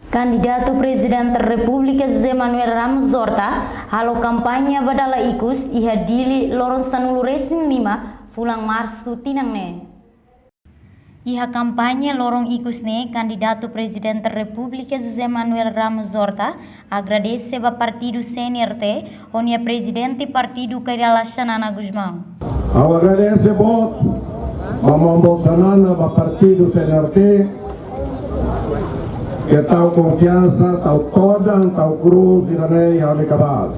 Candidato Presidente da República José Manuel Ramos Horta halo kampanye badala ikus iha dili lorong sanulu resin 5 fulang março tinangne. Iha kampanye lorong ikus ne Candidato Presidente da República José Manuel Ramos Horta agradece a partido CNRT onde a presidente partido Kairala Xanana Guzmão. Ao agradece voto Mamão Bolsonaro a partido CNRT que tal confiança, tal toda, tal cruz, iranei, ao acabar.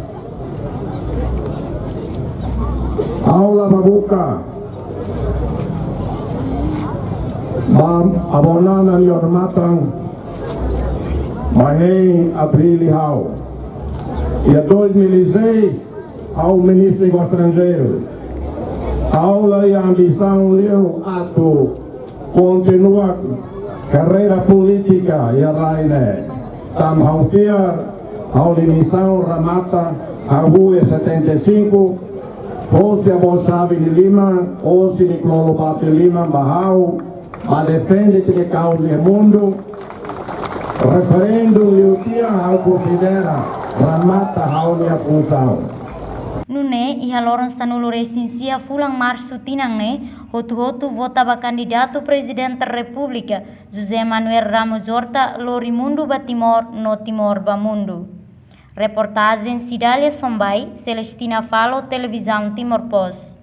Aula babuca, bam abonana ni ormatan, mahei abril e hau. E a 2006 ao ministro dos Estrangeiros. Aula e ambição leu ato continua carreira política e a raine tam haufiar ao limissão ramata a rua 75 ou se a Bolsave de Lima ou se de Clolopato de Lima Bahau a defende de causa do mundo referendo liutia ao considera ramata ao minha função. Nune iha lorong sanulu resinsia fulang março tinangne hotu votava candidato presidente da República José Manuel Ramos Horta lorimundo batimor no Timor Bamundo. Reportagem Cidália Sombai, Celestina Falo, Televisão Timor Post.